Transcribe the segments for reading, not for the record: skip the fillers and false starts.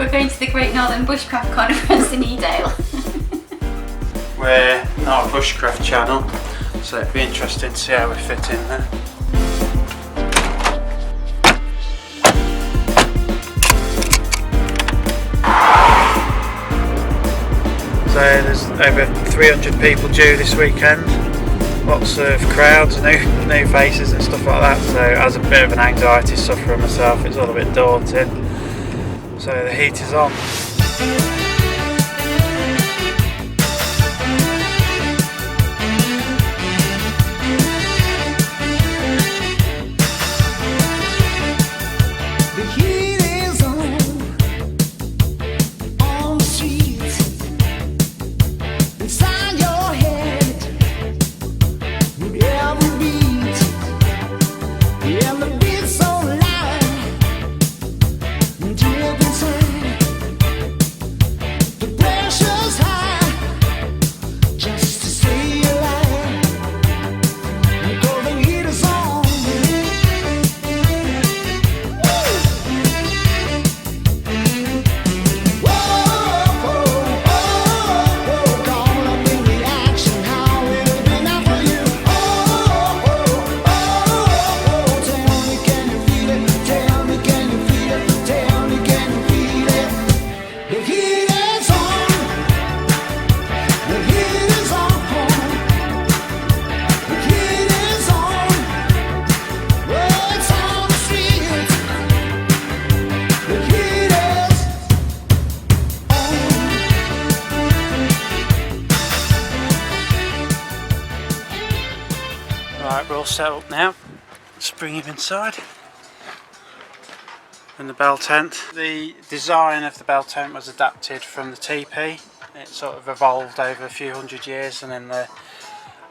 We're going to the Great Northern Bushcraft Conference in Edale. We're not a bushcraft channel, so it'd be interesting to see how we fit in there. So there's over 300 people due this weekend. Lots of crowds, new faces and stuff like that. So as a bit of an anxiety sufferer myself, it's all a bit daunting. So the heat is on. Right, we're all set up now. Let's bring him inside. And the bell tent. The design of the bell tent was adapted from the teepee. It sort of evolved over a few hundred years, and in the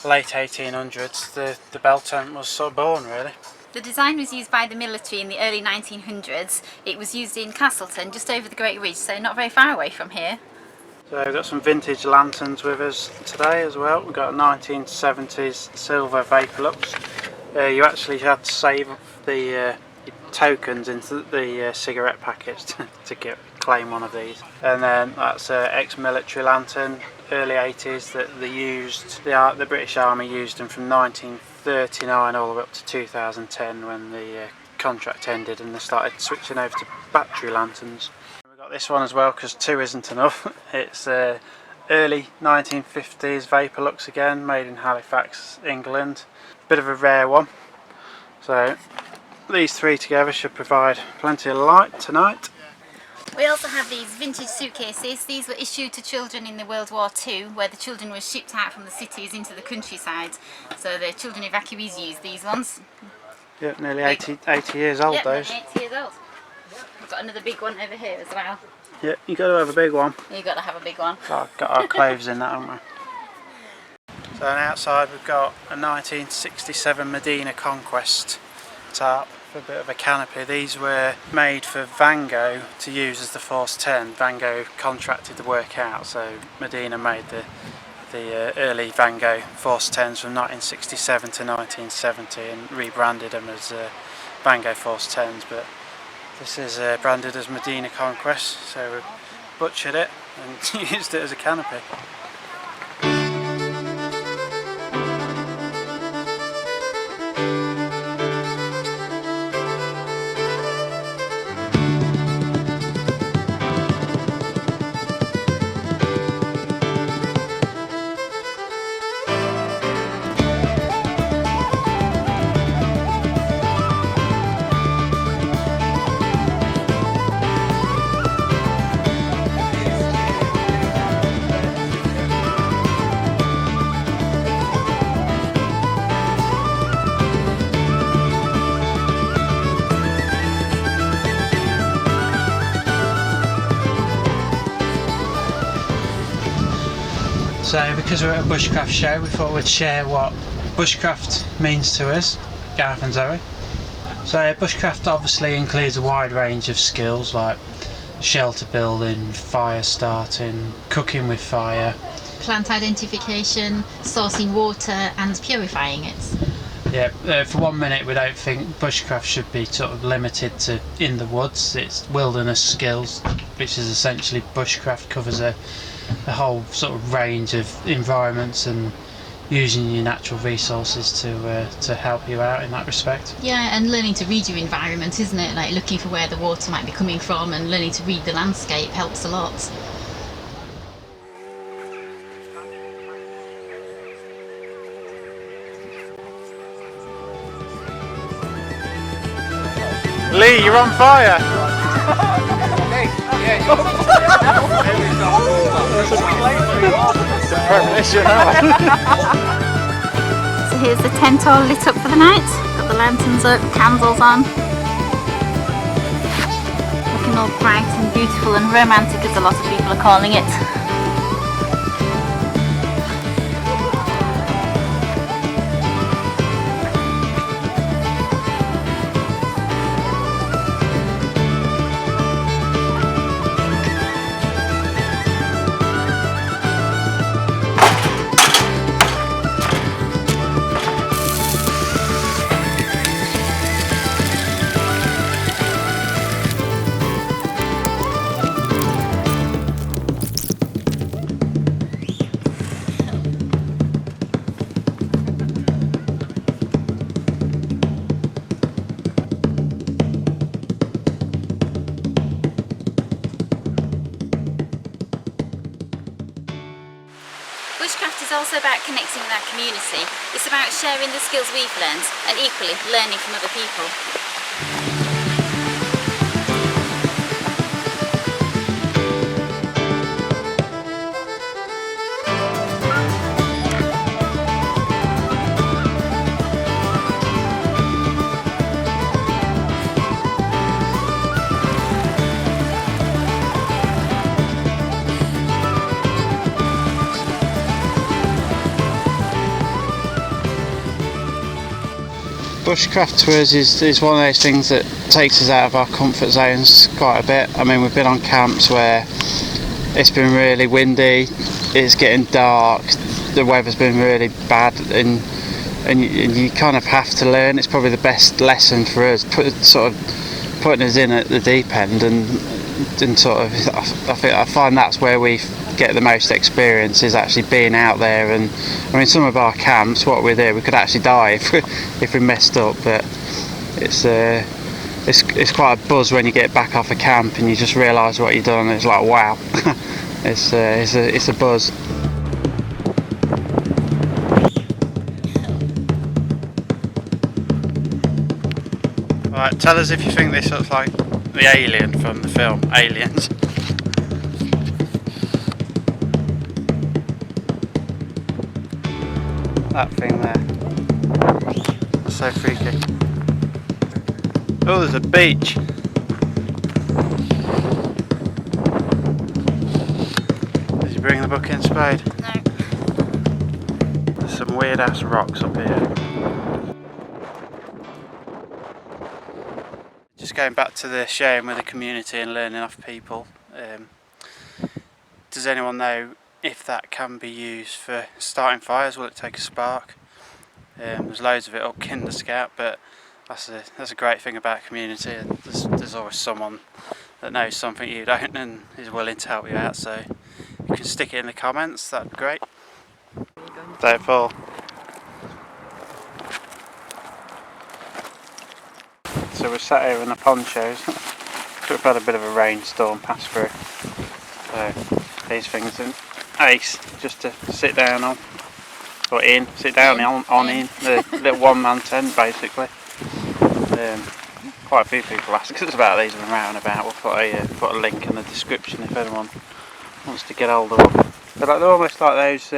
late 1800s the bell tent was sort of born, really. The design was used by the military in the early 1900s. It was used in Castleton, just over the Great Ridge, so not very far away from here. So we've got some vintage lanterns with us today as well. We've got a 1970s silver Vaporlux. You actually had to save the tokens into the cigarette packets to claim one of these. And then that's an ex-military lantern, early 80s, that they used. The British Army used them from 1939 all the way up to 2010 when the contract ended and they started switching over to battery lanterns. This one as well, because two isn't enough. It's early 1950s Vaporlux again, made in Halifax, England. Bit of a rare one. So these three together should provide plenty of light tonight. We also have these vintage suitcases. These were issued to children in the World War II, where the children were shipped out from the cities into the countryside. So the children evacuees used these ones. Yeah, nearly 80 years old, those. Nearly 80 years old. We've got another big one over here as well. Yeah, you got to have a big one. You've got to have a big one. So I've got our clothes in that, haven't we? So on outside we've got a 1967 Medina Conquest tarp for a bit of a canopy. These were made for Van Gogh to use as the Force 10. Van Gogh contracted the work out, so Medina made the early Van Gogh Force 10s from 1967 to 1970 and rebranded them as Van Gogh Force 10s. But this is branded as Medina Conquest, so we butchered it and used it as a canopy. So because we're at a bushcraft show, we thought we'd share what bushcraft means to us, Gareth and Zoe. So bushcraft obviously includes a wide range of skills like shelter building, fire starting, cooking with fire, plant identification, sourcing water and purifying it. Yeah, for 1 minute we don't think bushcraft should be sort of limited to in the woods. It's wilderness skills, which is essentially bushcraft, covers a whole sort of range of environments and using your natural resources to help you out in that respect. Yeah, and learning to read your environment, isn't it? Like looking for where the water might be coming from and learning to read the landscape helps a lot. Lee, you're on fire! So here's the tent all lit up for the night. Got the lanterns up, candles on. Looking all bright and beautiful and romantic, as a lot of people are calling it. Bushcraft is also about connecting with our community. It's about sharing the skills we've learned and equally learning from other people. Bushcraft to us is one of those things that takes us out of our comfort zones quite a bit. I mean, we've been on camps where it's been really windy, it's getting dark, the weather's been really bad, and you kind of have to learn. It's probably the best lesson for us, sort of putting us in at the deep end, and sort of I find that's where we get the most experience, is actually being out there. And I mean, some of our camps, what we do, we could actually die if we messed up, but it's quite a buzz when you get back off a camp and you just realise what you've done. It's like, wow. it's a buzz. Right, tell us if you think this looks like the alien from the film Aliens. That thing there. So freaky. Oh, there's a beach. Did you bring the bucket and spade? No. There's some weird ass rocks up here. Just going back to the sharing with the community and learning off people. Does anyone know if that can be used for starting fires? Will it take a spark? There's loads of it up Kinder Scout, but that's a great thing about community. There's always someone that knows something you don't and is willing to help you out, so you can stick it in the comments, that'd be great. Don't fall. So we're sat here in the ponchos. We've had a bit of a rainstorm pass through, so these things are ace just to sit down on, or sit down in the little one-man tent basically. Quite a few people ask us about these when we're out and about. We'll put a link in the description if anyone wants to get hold of them. They're almost like those,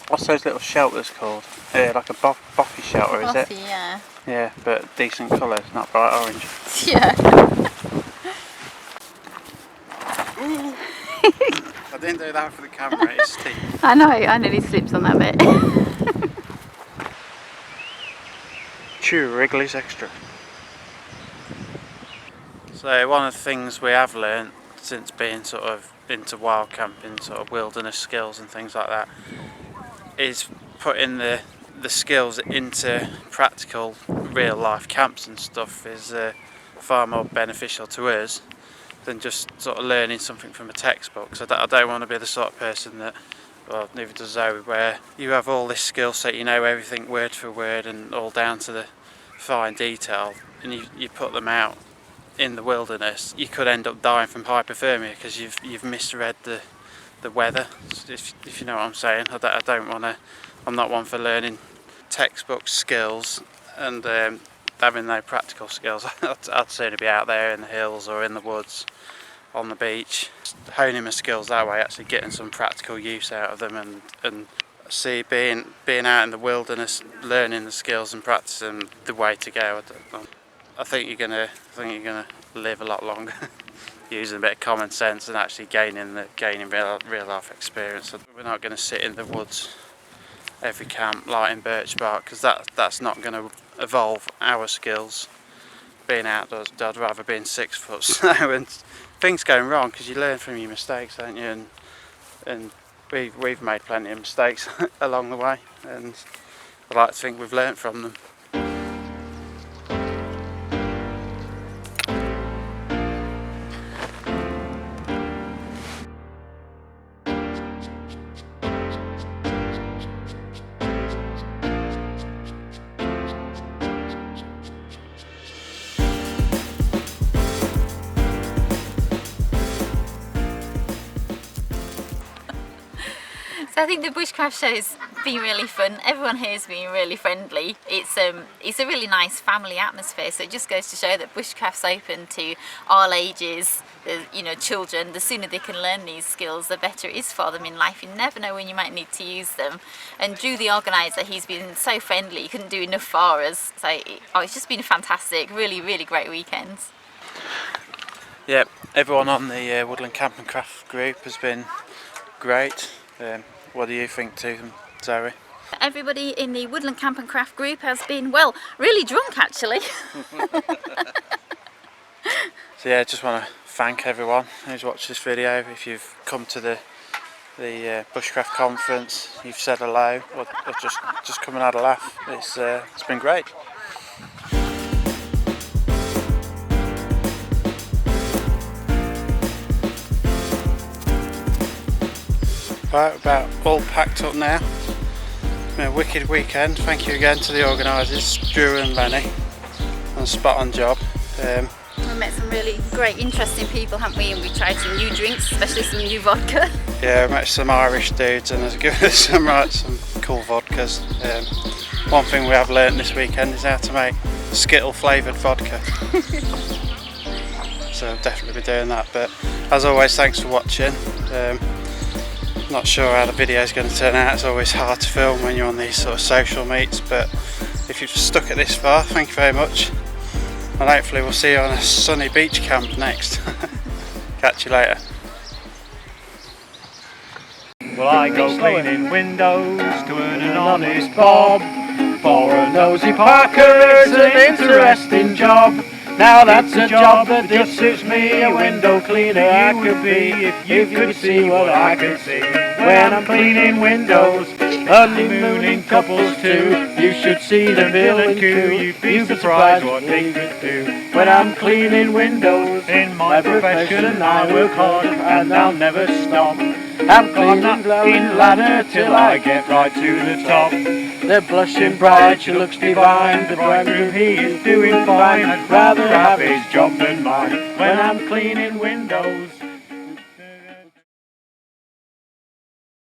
what's those little shelters called? Like a boffy shelter, is it? Yeah. Yeah, but decent colours, not bright orange. Yeah. I didn't do that for the camera, it's steep. I know, I nearly slipped on that bit. Chew Wrigley's Extra. So one of the things we have learnt since being sort of into wild camping, sort of wilderness skills and things like that, is putting the the skills into practical real life camps and stuff is far more beneficial to us than just sort of learning something from a textbook. So I don't want to be the sort of person that, well, neither does Zoe, where you have all this skill set, you know everything word for word and all down to the fine detail, and you put them out in the wilderness, you could end up dying from hypothermia because you've misread the weather, if you know what I'm saying. I don't want to, I'm not one for learning textbook skills and having no practical skills. I'd sooner be out there in the hills or in the woods, on the beach, honing my skills that way, actually getting some practical use out of them, and see being out in the wilderness, learning the skills and practicing the way to go. I think you're gonna live a lot longer using a bit of common sense and actually gaining real life experience. We're not going to sit in the woods every camp lighting birch bark, because that's not going to evolve our skills. Being outdoors, I'd rather be in 6 foot snow and things going wrong, because you learn from your mistakes, don't you? And we've made plenty of mistakes along the way, and I like to think we've learnt from them. So I think the Bushcraft show's been really fun. Everyone here's been really friendly. It's a really nice family atmosphere, so it just goes to show that Bushcraft's open to all ages, you know, children. The sooner they can learn these skills, the better it is for them in life. You never know when you might need to use them. And Drew, the organiser, he's been so friendly, he couldn't do enough for us. So it's just been a fantastic, really great weekend. Yeah, everyone on the Woodland Camp and Craft group has been great. What do you think to them, Zoe? Everybody in the Woodland Camp and Craft group has been, well, really drunk actually. So yeah, just want to thank everyone who's watched this video. If you've come to the Bushcraft conference, you've said hello, or just come and had a laugh. It's been great. Right, about all packed up now. It's been a wicked weekend. Thank you again to the organisers, Drew and Lenny, on a spot on job. We met some really great, interesting people, haven't we? And we tried some new drinks, especially some new vodka. Yeah, we met some Irish dudes and they've given us some cool vodkas. One thing we have learnt this weekend is how to make Skittle flavoured vodka. So I'll definitely be doing that. But as always, thanks for watching. Not sure how the video is going to turn out. It's always hard to film when you're on these sort of social meets, but if you've stuck it this far, thank you very much, and hopefully we'll see you on a sunny beach camp next. Catch you later. Well, I go cleaning windows to earn an honest bob. For a nosy Parker, it's an interesting job. Now that's a job that just suits me, a window cleaner I could be, if you could see what I could see. When I'm cleaning windows, honeymooning couples too, you should see the bill and coo, you'd be surprised what they could do. When I'm cleaning windows, in my profession I work hard and I'll never stop. I'm climbing ladder till I get right to the top. They're blushing bright, she looks divine, the bridegroom he is doing fine. I'd rather have his job than mine when I'm cleaning windows.